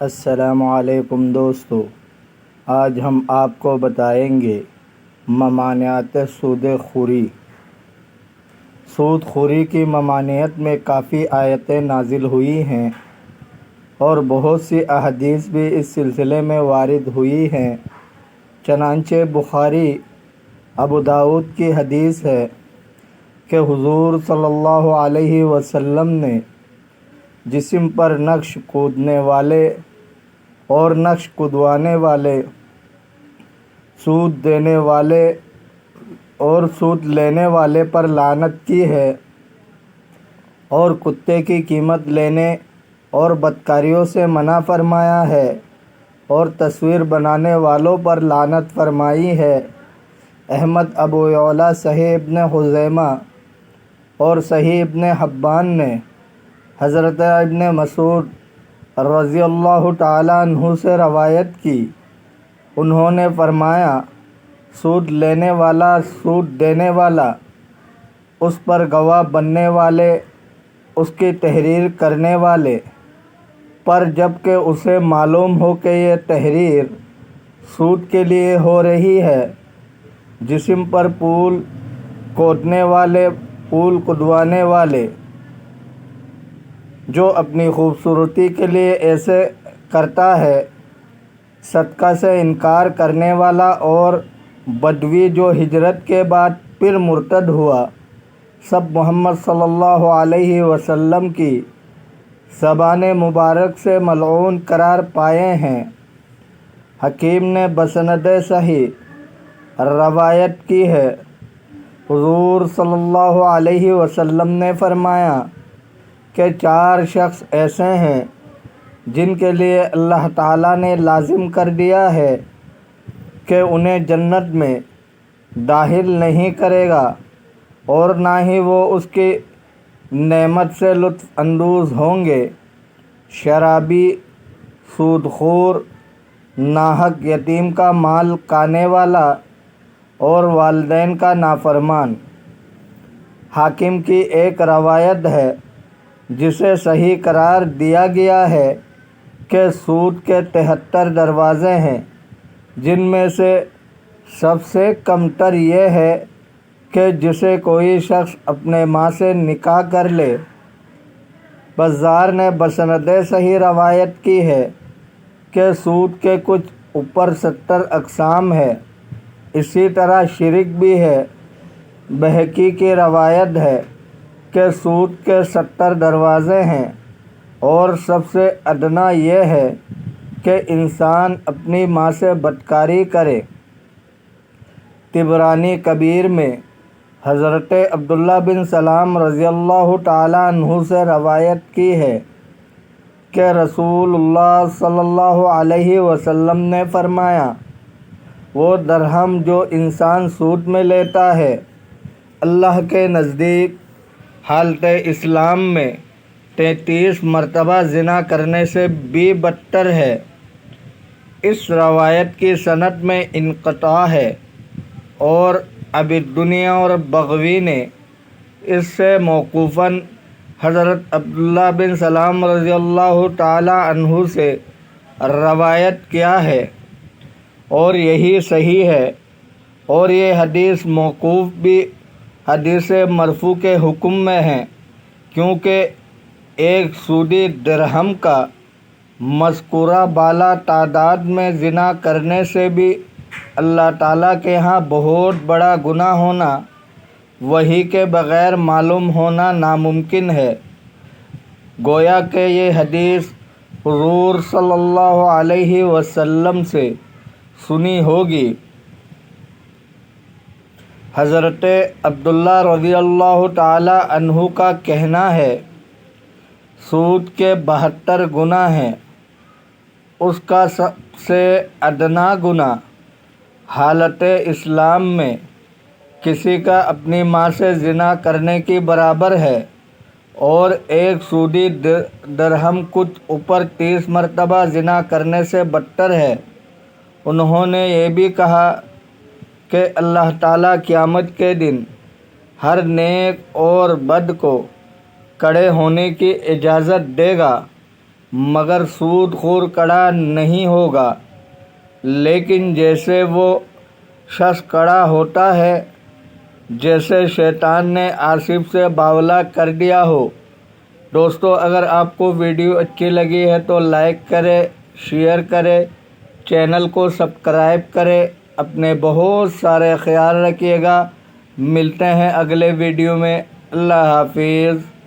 السلام علیکم دوستو، آج ہم آپ کو بتائیں گے ممانعت سود خوری۔ سود خوری کی ممانعت میں کافی آیتیں نازل ہوئی ہیں اور بہت سی احادیث بھی اس سلسلے میں وارد ہوئی ہیں۔ چنانچہ بخاری ابو داؤد کی حدیث ہے کہ حضور صلی اللہ علیہ وسلم نے جسم پر نقش کودنے والے اور نقش کودوانے والے، سود دینے والے اور سود لینے والے پر لعنت کی ہے، اور کتے کی قیمت لینے اور بدکاریوں سے منع فرمایا ہے، اور تصویر بنانے والوں پر لعنت فرمائی ہے۔ احمد ابو یعلا صحیح ابن خزیمہ اور صحیح ابن حبان نے حضرت ابن مسعود رضی اللہ تعالیٰ عنہ سے روایت کی۔ انہوں نے فرمایا، سود لینے والا، سود دینے والا، اس پر گواہ بننے والے، اس کی تحریر کرنے والے پر جب کہ اسے معلوم ہو کہ یہ تحریر سود کے لیے ہو رہی ہے، جسم پر پول کودنے والے، پول کودوانے والے، جو اپنی خوبصورتی کے لیے ایسے کرتا ہے، صدقہ سے انکار کرنے والا اور بدوی جو ہجرت کے بعد پھر مرتد ہوا، سب محمد صلی اللہ علیہ وسلم کی زبان مبارک سے ملعون قرار پائے ہیں۔ حکیم نے بسند صحیح روایت کی ہے، حضور صلی اللہ علیہ وسلم نے فرمایا کہ 4 شخص ایسے ہیں جن کے لیے اللہ تعالیٰ نے لازم کر دیا ہے کہ انہیں جنت میں داخل نہیں کرے گا، اور نہ ہی وہ اس کی نعمت سے لطف اندوز ہوں گے: شرابی، سود خور، ناحق یتیم کا مال کھانے والا اور والدین کا نافرمان۔ حاکم کی ایک روایت ہے جسے صحیح قرار دیا گیا ہے کہ سود کے 73 دروازے ہیں، جن میں سے سب سے کمتر یہ ہے کہ جسے کوئی شخص اپنے ماں سے نکاح کر لے۔ بزار نے بسند صحیح روایت کی ہے کہ سود کے کچھ اوپر 70 اقسام ہے، اسی طرح شرک بھی ہے۔ بہقی کی روایت ہے کہ سود کے 70 دروازے ہیں، اور سب سے ادنیٰ یہ ہے کہ انسان اپنی ماں سے بدکاری کرے۔ طبرانی کبیر میں حضرت عبداللہ بن سلام رضی اللہ تعالیٰ عنہ سے روایت کی ہے کہ رسول اللہ صلی اللہ علیہ وسلم نے فرمایا، وہ درہم جو انسان سود میں لیتا ہے، اللہ کے نزدیک حالت اسلام میں 33 مرتبہ زنا کرنے سے بھی بدتر ہے۔ اس روایت کی سند میں انقطاع ہے، اور ابی الدنیا اور بغوی نے اس سے موقوفاً حضرت عبداللہ بن سلام رضی اللہ تعالی عنہ سے روایت کیا ہے، اور یہی صحیح ہے، اور یہ حدیث موقوف بھی حدیث مرفوع کے حکم میں ہے، کیونکہ ایک سودی درہم کا مذکورہ بالا تعداد میں زنا کرنے سے بھی اللہ تعالیٰ کے ہاں بہت بڑا گناہ ہونا، وحی کے بغیر معلوم ہونا ناممکن ہے۔ گویا کہ یہ حدیث حضور صلی اللہ علیہ وسلم سے سنی ہوگی۔ حضرت عبداللہ رضی اللہ تعالی عنہ کا کہنا ہے، سود کے 72 گناہ ہیں، اس کا سب سے ادنیٰ گناہ حالت اسلام میں کسی کا اپنی ماں سے زنا کرنے کی برابر ہے، اور ایک سودی درہم کچھ اوپر 30 مرتبہ زنا کرنے سے بدتر ہے۔ انہوں نے یہ بھی کہا کہ اللہ تعالیٰ قیامت کے دن ہر نیک اور بد کو کھڑے ہونے کی اجازت دے گا، مگر سود خور کڑا نہیں ہوگا، لیکن جیسے وہ شخص کڑا ہوتا ہے جیسے شیطان نے آصف سے باولا کر دیا ہو۔ دوستو، اگر آپ کو ویڈیو اچھی لگی ہے تو لائک کرے، شیئر کرے، چینل کو سبسکرائب کرے۔ اپنے بہت سارے خیال رکھیے گا۔ ملتے ہیں اگلے ویڈیو میں۔ اللہ حافظ۔